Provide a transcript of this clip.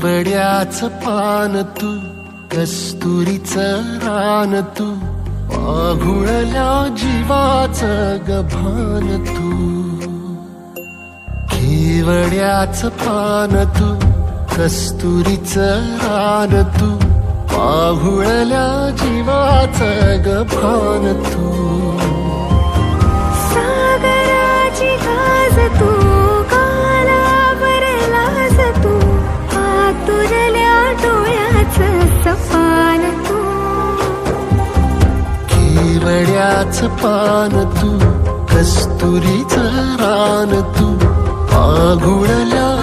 केवड्याच पान तू, कस्तुरीचं रान तू, आघुळल्या जीवाचं गभान तू. केवड्याच पान तू, कस्तुरीचं रान तू, आघुळल्या जीवाचं गभान तू. सागराची गाज तू, कालावरलास तू, आतुरल्या डोळ्याचं सपान तू. केवड्याच पान तू, कस्तुरीचं रान तू, आघुळल्या